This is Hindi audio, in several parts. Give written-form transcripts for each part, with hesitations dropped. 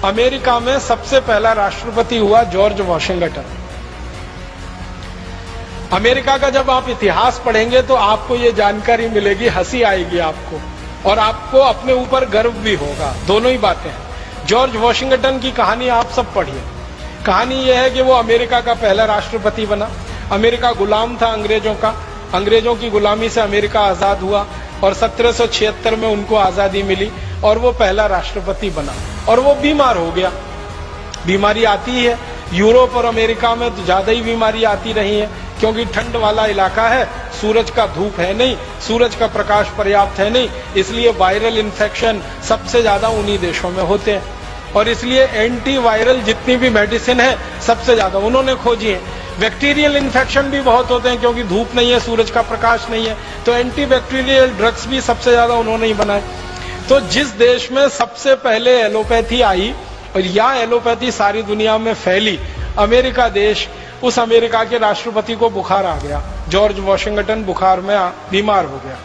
अमेरिका में सबसे पहला राष्ट्रपति हुआ जॉर्ज वॉशिंगटन। अमेरिका का जब आप इतिहास पढ़ेंगे तो आपको ये जानकारी मिलेगी, हंसी आएगी आपको और आपको अपने ऊपर गर्व भी होगा। दोनों ही बातें हैं। जॉर्ज वॉशिंगटन की कहानी आप सब पढ़िए। कहानी यह है कि वो अमेरिका का पहला राष्ट्रपति बना। अमेरिका गुलाम था अंग्रेजों का, अंग्रेजों की गुलामी से अमेरिका आजाद हुआ और 1776 में उनको आजादी मिली और वो पहला राष्ट्रपति बना। और वो बीमार हो गया। बीमारी आती है, यूरोप और अमेरिका में तो ज्यादा ही बीमारी आती रही है क्योंकि ठंड वाला इलाका है, सूरज का धूप है नहीं, सूरज का प्रकाश पर्याप्त है नहीं, इसलिए वायरल इन्फेक्शन सबसे ज्यादा उन्हीं देशों में होते हैं। और इसलिए एंटी वायरल जितनी भी मेडिसिन है सबसे ज्यादा उन्होंने खोजी है। बैक्टीरियल इन्फेक्शन भी बहुत होते हैं क्योंकि धूप नहीं है, सूरज का प्रकाश नहीं है, तो एंटी बैक्टीरियल ड्रग्स भी सबसे ज्यादा उन्होंने ही बनाए। तो जिस देश में सबसे पहले एलोपैथी आई और यह एलोपैथी सारी दुनिया में फैली, अमेरिका देश, उस अमेरिका के राष्ट्रपति को बुखार आ गया। जॉर्ज वॉशिंगटन बुखार में बीमार हो गया।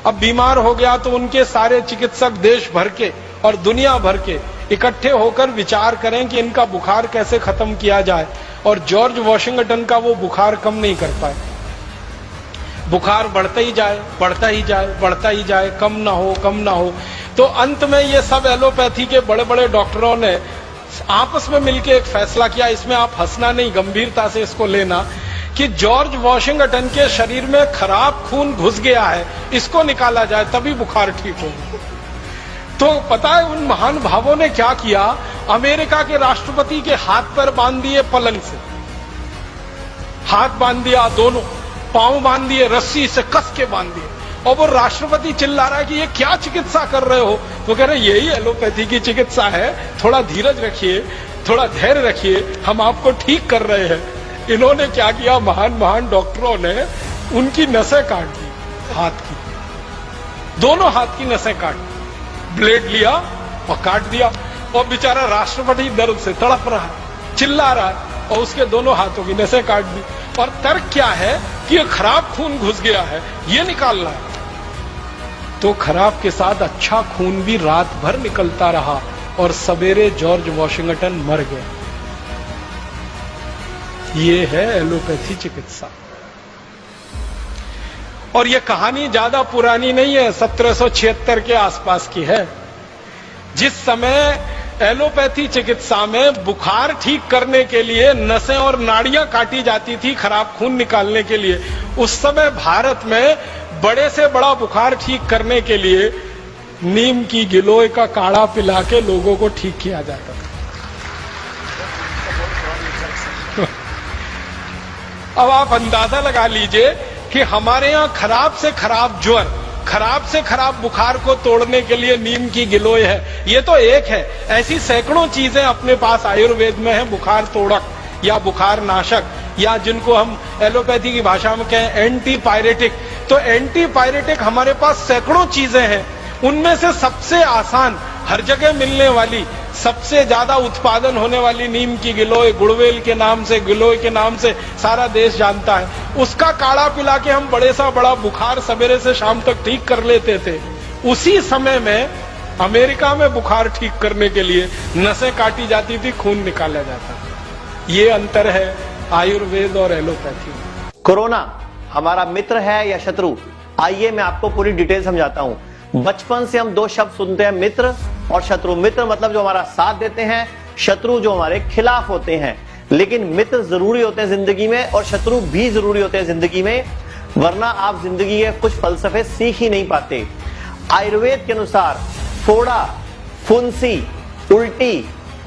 अब बीमार हो गया तो उनके सारे चिकित्सक देश भर के और दुनिया भर के इकट्ठे होकर विचार करें कि इनका बुखार कैसे खत्म किया जाए, और जॉर्ज वॉशिंगटन का वो बुखार कम नहीं कर पाए। बुखार बढ़ता ही जाए, बढ़ता ही जाए, बढ़ता ही जाए, कम ना हो, कम ना हो। तो अंत में ये सब एलोपैथी के बड़े बड़े डॉक्टरों ने आपस में मिलकर एक फैसला किया, इसमें आप हंसना नहीं, गंभीरता से इसको लेना, कि जॉर्ज वॉशिंगटन के शरीर में खराब खून घुस गया है, इसको निकाला जाए तभी बुखार ठीक हो। तो पता है उन महान भावों ने क्या किया? अमेरिका के राष्ट्रपति के हाथ पैर बांध दिए पलंग से, हाथ बांध दिया, दोनों पांव बांध दिए, रस्सी से कस के बांध दिए। और वो राष्ट्रपति चिल्ला रहा है कि ये क्या चिकित्सा कर रहे हो? तो कह रहे यही एलोपैथी की चिकित्सा है, थोड़ा धीरज रखिए, थोड़ा धैर्य रखिए, हम आपको ठीक कर रहे हैं। इन्होंने क्या किया? महान महान डॉक्टरों ने उनकी नसें काट दी, हाथ की, दोनों हाथ की नसें काट दी, ब्लेड लिया और काट दिया। और बेचारा राष्ट्रपति दर्द से तड़प रहा है, चिल्ला रहा है, और उसके दोनों हाथों की नसें काट दी। और तर्क क्या है कि ये खराब खून घुस गया है, ये निकालना है। तो खराब के साथ अच्छा खून भी रात भर निकलता रहा और सवेरे जॉर्ज वॉशिंगटन मर गए। ये है एलोपैथी चिकित्सा। और ये कहानी ज्यादा पुरानी नहीं है, 1776 के आसपास की है। जिस समय एलोपैथी चिकित्सा में बुखार ठीक करने के लिए नसें और नाड़ियां काटी जाती थी खराब खून निकालने के लिए, उस समय भारत में बड़े से बड़ा बुखार ठीक करने के लिए नीम की गिलोय का काढ़ा पिला के लोगों को ठीक किया जाता था। अब आप अंदाजा लगा लीजिए कि हमारे यहां खराब से खराब ज्वर, खराब से खराब बुखार को तोड़ने के लिए नीम की गिलोय है। ये तो एक है, ऐसी सैकड़ों चीजें अपने पास आयुर्वेद में है, बुखार तोड़क या बुखार नाशक, या जिनको हम एलोपैथी की भाषा में कहें एंटीपायरेटिक। तो एंटीपायरेटिक हमारे पास सैकड़ों चीजें हैं। उनमें से सबसे आसान, हर जगह मिलने वाली, सबसे ज्यादा उत्पादन होने वाली नीम की गिलोय, गुड़वेल के नाम से, गिलोय के नाम से सारा देश जानता है। उसका काढ़ा पिला के हम बड़े सा बड़ा बुखार सवेरे से शाम तक ठीक कर लेते थे। उसी समय में अमेरिका में बुखार ठीक करने के लिए नसें काटी जाती थी, खून निकाला जाता था। ये अंतर है आयुर्वेद और एलोपैथी में। कोरोना हमारा मित्र है या शत्रु? आइए मैं आपको पूरी डिटेल समझाता हूं। बचपन से हम दो शब्द सुनते हैं, मित्र और शत्रु। मित्र मतलब जो हमारा साथ देते हैं, शत्रु जो हमारे खिलाफ होते हैं। लेकिन मित्र जरूरी होते हैं जिंदगी में और शत्रु भी जरूरी होते हैं जिंदगी में, वरना आप जिंदगी के कुछ फलसफे सीख ही नहीं पाते। आयुर्वेद के अनुसार फोड़ा, फुंसी, उल्टी,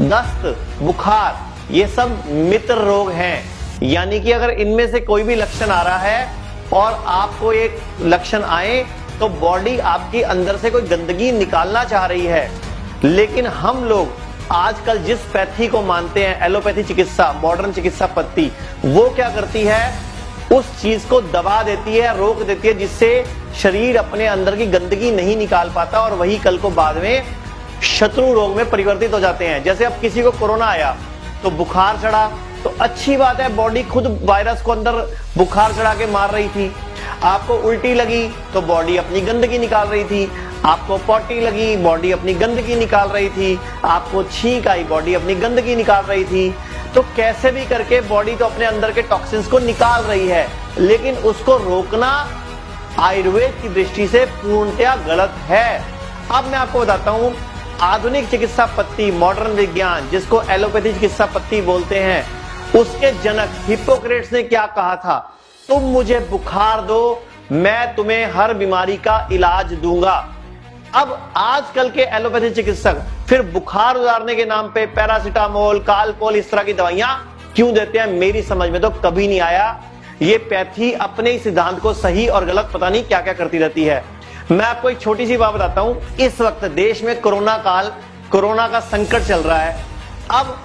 दस्त, बुखार, ये सब मित्र रोग हैं। यानी कि अगर इनमें से कोई भी लक्षण आ रहा है और आपको एक लक्षण आए तो बॉडी आपकी अंदर से कोई गंदगी निकालना चाह रही है। लेकिन हम लोग आजकल जिस पैथी को मानते हैं, एलोपैथी चिकित्सा, मॉडर्न चिकित्सा पद्धति, वो क्या करती है? उस चीज को दबा देती है, रोक देती है, जिससे शरीर अपने अंदर की गंदगी नहीं निकाल पाता और वही कल को बाद में शत्रु रोग में परिवर्तित हो जाते हैं। जैसे अब किसी को कोरोना आया तो बुखार चढ़ा, तो अच्छी बात है, बॉडी खुद वायरस को अंदर बुखार चढ़ा के मार रही थी। आपको उल्टी लगी तो बॉडी अपनी गंदगी निकाल रही थी, आपको पॉटी लगी बॉडी अपनी गंदगी निकाल रही थी, आपको छींक आई बॉडी अपनी गंदगी निकाल रही थी। तो कैसे भी करके बॉडी तो अपने अंदर के टॉक्सिन्स को निकाल रही है, लेकिन उसको रोकना आयुर्वेद की दृष्टि से पूर्णतया गलत है। अब मैं आपको बताता हूं, आधुनिक चिकित्सा पद्धति, मॉडर्न विज्ञान, जिसको एलोपैथी चिकित्सा पद्धति बोलते हैं, उसके जनक हिप्पोक्रेट्स ने क्या कहा था, तुम मुझे बुखार दो, मैं तुम्हें हर बीमारी का इलाज दूंगा। अब आजकल के एलोपैथी चिकित्सक फिर बुखार उतारने के नाम पे पैरासिटामोल, कालपोल, इस तरह की दवाइयां क्यों देते हैं, मेरी समझ में तो कभी नहीं आया। ये पैथी अपने ही सिद्धांत को सही और गलत पता नहीं क्या क्या करती रहती है। मैं आपको एक छोटी सी बात बताता हूं, इस वक्त देश में कोरोना काल, कोरोना का संकट चल रहा है। अब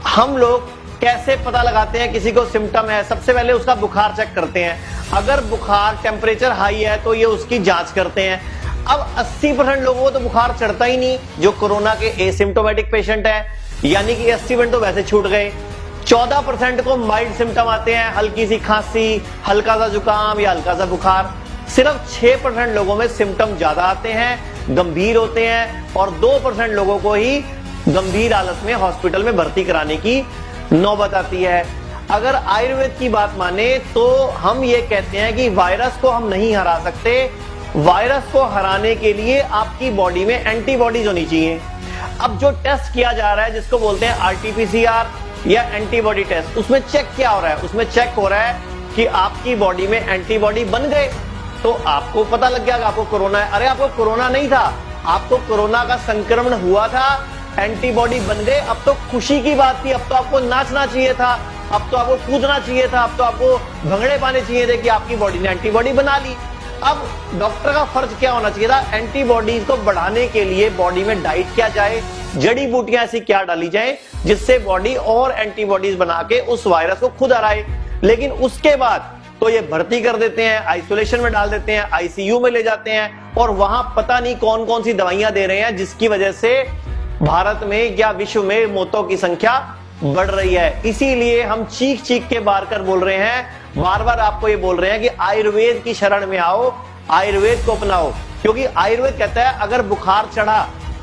हम लोग कैसे पता लगाते हैं किसी को सिम्टम है, सबसे पहले उसका बुखार चेक करते हैं। अगर बुखार टेम्परेचर हाई है तो ये उसकी जांच करते हैं। अब 80% लोगों को तो बुखार चढ़ता ही नहीं, जो कोरोना के एसिम्प्टोमेटिक पेशेंट है, यानी कि 80% तो वैसे छूट गए। 14% को माइल्ड सिम्टम आते हैं, हल्की सी खांसी, हल्का सा जुकाम या हल्का सा बुखार। सिर्फ 6% लोगों में सिम्टम ज्यादा आते हैं, गंभीर होते हैं, और 2% लोगों को ही गंभीर हालत में हॉस्पिटल में भर्ती कराने की नौबत आती है। अगर आयुर्वेद की बात माने तो हम ये कहते हैं कि वायरस को हम नहीं हरा सकते, वायरस को हराने के लिए आपकी बॉडी में एंटीबॉडीज होनी चाहिए। अब जो टेस्ट किया जा रहा है, जिसको बोलते हैं आरटीपीसीआर या एंटीबॉडी टेस्ट, उसमें चेक क्या हो रहा है, उसमें चेक हो रहा है कि आपकी बॉडी में एंटीबॉडी बन गए तो आपको पता लग गया कि आपको कोरोना है। अरे आपको कोरोना नहीं था, आपको कोरोना का संक्रमण हुआ था, एंटीबॉडी बन गए, अब तो खुशी की बात थी, अब तो आपको नाचना चाहिए था, अब तो आपको कूदना चाहिए था, अब तो आपको भंगड़े पाने चाहिए थे कि आपकी बॉडी ने एंटीबॉडी बना ली। अब डॉक्टर का फर्ज क्या होना चाहिए था, एंटीबॉडीज को बढ़ाने के लिए बॉडी में डाइट क्या जाए, जड़ी बूटियां ऐसी क्या डाली जाए जिससे बॉडी और एंटीबॉडीज बना के उस वायरस को खुद हराए। लेकिन उसके बाद तो ये भर्ती कर देते हैं, आइसोलेशन में डाल देते हैं, आईसीयू में ले जाते हैं, और वहां पता नहीं कौन कौन सी दवाइयां दे रहे हैं, जिसकी वजह से भारत में या विश्व में मौतों की संख्या बढ़ रही है। इसीलिए हम चीख चीख के बार कर बोल रहे हैं, बार बार आपको ये बोल रहे हैं कि आयुर्वेद की शरण में आओ, आयुर्वेद को अपनाओ। क्योंकि आयुर्वेद कहता है अगर बुखार चढ़ा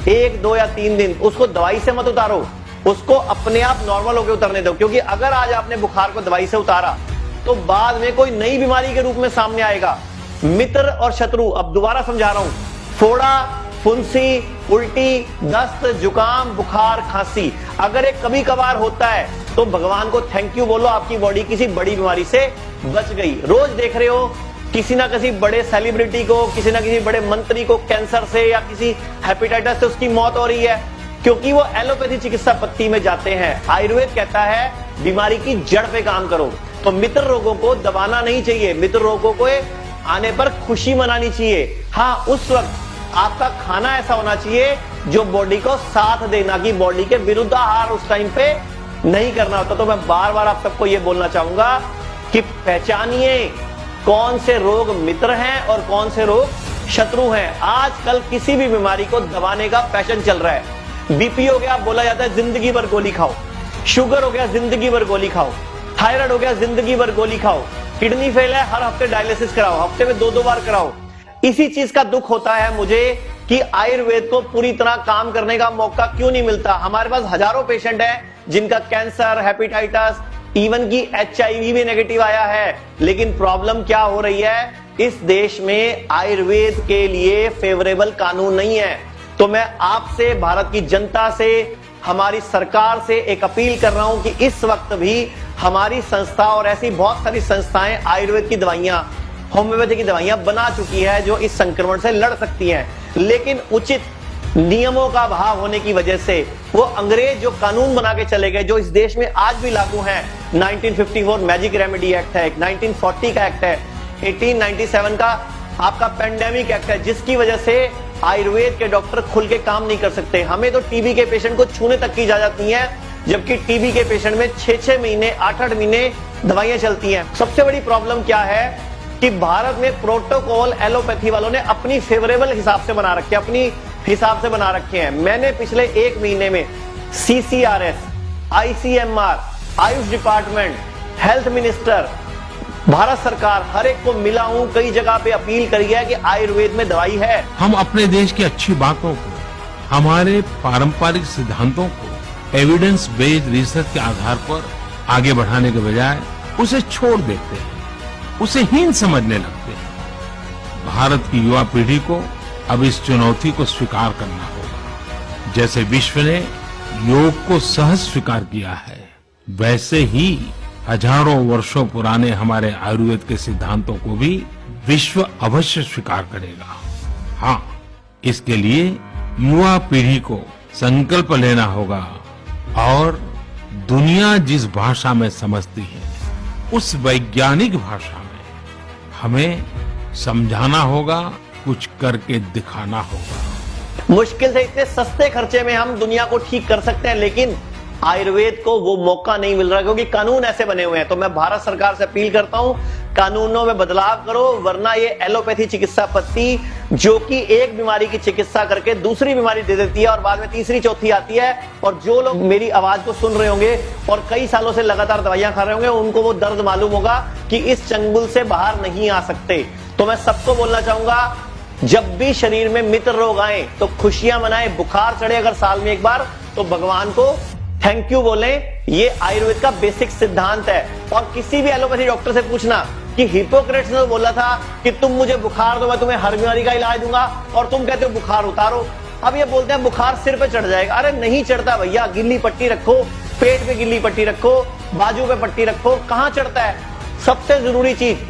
1, 2 या 3 दिन, उसको दवाई से मत उतारो, उसको अपने आप नॉर्मल होकर उतरने दो। क्योंकि अगर आज आपने बुखार को दवाई से उतारा तो बाद में कोई नई बीमारी के रूप में सामने आएगा। मित्र और शत्रु, अब दोबारा समझा रहा हूं, फोड़ा, फुंसी, उल्टी, दस्त, जुकाम, बुखार, खांसी, अगर एक कभी कभार होता है तो भगवान को थैंक यू बोलो, आपकी बॉडी किसी बड़ी बीमारी से बच गई। रोज देख रहे हो किसी ना किसी बड़े सेलिब्रिटी को, किसी ना किसी बड़े मंत्री को कैंसर से या किसी हेपेटाइटिस से उसकी मौत हो रही है, क्योंकि वो एलोपैथी चिकित्सा पद्धति में जाते हैं। आयुर्वेद कहता है बीमारी की जड़ पे काम करो। तो मित्र रोगों को दबाना नहीं चाहिए, मित्र रोगों को आने पर खुशी मनानी चाहिए। हाँ, उस वक्त आपका खाना ऐसा होना चाहिए जो बॉडी को साथ देना, कि बॉडी के विरुद्ध आहार उस टाइम पे नहीं करना होता। तो मैं बार बार आप सबको ये बोलना चाहूंगा कि पहचानिए कौन से रोग मित्र हैं और कौन से रोग शत्रु हैं। आजकल किसी भी बीमारी को दबाने का फैशन चल रहा है। बीपी हो गया, बोला जाता है जिंदगी भर गोली खाओ, शुगर हो गया जिंदगी भर गोली खाओ, थायराइड हो गया जिंदगी भर गोली खाओ, किडनी फेल है हर हफ्ते डायलिसिस कराओ, हफ्ते में 2-2 बार कराओ। इसी चीज का दुख होता है मुझे कि आयुर्वेद को पूरी तरह काम करने का मौका क्यों नहीं मिलता। हमारे पास हजारों पेशेंट हैं जिनका कैंसर, हेपेटाइटिस, इवन की HIV भी नेगेटिव आया है, लेकिन प्रॉब्लम क्या हो रही है, इस देश में आयुर्वेद के लिए फेवरेबल कानून नहीं है। तो मैं आपसे, भारत की जनता से, हमारी सरकार से एक अपील कर रहा हूं कि इस वक्त भी हमारी संस्था और ऐसी बहुत सारी संस्थाएं आयुर्वेद की दवाइयां, होम्योपैथी की दवाइयां बना चुकी है जो इस संक्रमण से लड़ सकती हैं। लेकिन उचित नियमों का अभाव होने की वजह से वो अंग्रेज जो कानून बना के चले गए, जो इस देश में आज भी लागू हैं, 1954 मैजिक रेमेडी एक्ट है, 1940 का एक्ट है, 1897 का आपका पेंडेमिक एक्ट है, जिसकी वजह से आयुर्वेद के डॉक्टर खुल के काम नहीं कर सकते। हमें तो टीबी के पेशेंट को छूने तक की इजाजत नहीं है, जबकि टीबी के पेशेंट में 6-6 महीने, 8-8 महीने दवाइयां चलती हैं। सबसे बड़ी प्रॉब्लम क्या है कि भारत में प्रोटोकॉल एलोपैथी वालों ने अपनी फेवरेबल हिसाब से बना रखे, अपनी हिसाब से बना रखे हैं। मैंने पिछले 1 महीने में CCRS, ICMR, Ayush department, health minister, Bharat सरकार हर एक को मिला हूं, कई जगह पे अपील करी है कि आयुर्वेद में दवाई है। हम अपने देश की अच्छी बातों को, हमारे पारंपरिक सिद्धांतों को एविडेंस बेस्ड रिसर्च के आधार पर आगे बढ़ाने के बजाय उसे छोड़ देते हैं, उसे हीन समझने लगते हैं। भारत की युवा पीढ़ी को अब इस चुनौती को स्वीकार करना होगा। जैसे विश्व ने योग को सहज स्वीकार किया है, वैसे ही हजारों वर्षों पुराने हमारे आयुर्वेद के सिद्धांतों को भी विश्व अवश्य स्वीकार करेगा। हाँ, इसके लिए युवा पीढ़ी को संकल्प लेना होगा और दुनिया जिस भाषा में समझती है उस वैज्ञानिक भाषा में हमें समझाना होगा, कुछ करके दिखाना होगा। मुश्किल से इतने सस्ते खर्चे में हम दुनिया को ठीक कर सकते हैं, लेकिन आयुर्वेद को वो मौका नहीं मिल रहा क्योंकि कानून ऐसे बने हुए हैं। तो मैं भारत सरकार से अपील करता हूं, कानूनों में बदलाव करो, वरना ये एलोपैथी चिकित्सा पद्धति जो कि एक बीमारी की चिकित्सा करके दूसरी बीमारी दे देती है और बाद में तीसरी चौथी आती है। और जो लोग मेरी आवाज को सुन रहे होंगे और कई सालों से लगातार दवाइयां खा रहे होंगे, उनको वो दर्द मालूम होगा कि इस चंगुल से बाहर नहीं आ सकते। तो मैं सबको बोलना चाहूंगा, जब भी शरीर में मित्र रोग आए तो खुशियां मनाएं। बुखार चढ़े अगर साल में एक बार तो भगवान को थैंक यू बोलें। ये आयुर्वेद का बेसिक सिद्धांत है। और किसी भी एलोपैथी डॉक्टर से पूछना कि हिपोक्रेट्स ने बोला था कि तुम मुझे बुखार दो, मैं तुम्हें हर बीमारी का इलाज दूंगा, और तुम कहते हो बुखार उतारो। अब ये बोलते हैं बुखार सिर पे चढ़ जाएगा। अरे नहीं चढ़ता भैया, गिल्ली पट्टी रखो, पेट पे गिल्ली पट्टी रखो, बाजू पे पट्टी रखो, कहां चढ़ता है। सबसे जरूरी चीज,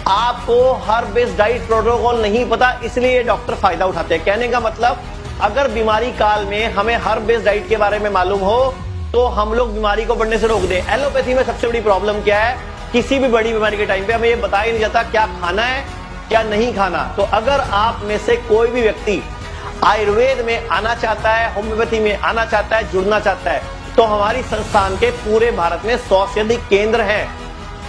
आपको हर बेस्ड डाइट प्रोटोकॉल नहीं पता, इसलिए ये डॉक्टर फायदा उठाते हैं। कहने का मतलब, अगर बीमारी काल में हमें हर बेस्ड डाइट के बारे में मालूम हो तो हम लोग बीमारी को बढ़ने से रोक दें। एलोपैथी में सबसे बड़ी प्रॉब्लम क्या है, किसी भी बड़ी बीमारी के टाइम पे हमें ये बताया नहीं जाता क्या खाना है क्या नहीं खाना। तो अगर आप में से कोई भी व्यक्ति आयुर्वेद में आना चाहता है, होम्योपैथी में आना चाहता है, जुड़ना चाहता है, तो हमारी संस्थान के पूरे भारत में 100 से अधिक केंद्र हैं,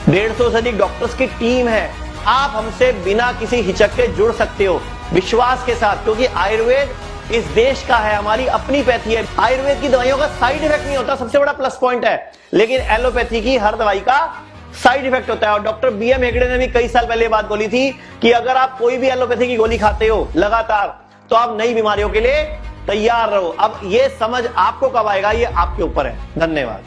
150 से अधिक डॉक्टर्स की टीम है। आप हमसे बिना किसी हिचक के जुड़ सकते हो, विश्वास के साथ, क्योंकि आयुर्वेद इस देश का है, हमारी अपनी पैथी है। आयुर्वेद की दवाइयों का साइड इफेक्ट नहीं होता, सबसे बड़ा प्लस पॉइंट है, लेकिन एलोपैथी की हर दवाई का साइड इफेक्ट होता है। और डॉक्टर बीएम हेगड़े ने भी कई साल पहले बात बोली थी कि अगर आप कोई भी एलोपैथी की गोली खाते हो लगातार, तो आप नई बीमारियों के लिए तैयार रहो। अब ये समझ आपको कब आएगा, ये आपके ऊपर है। धन्यवाद।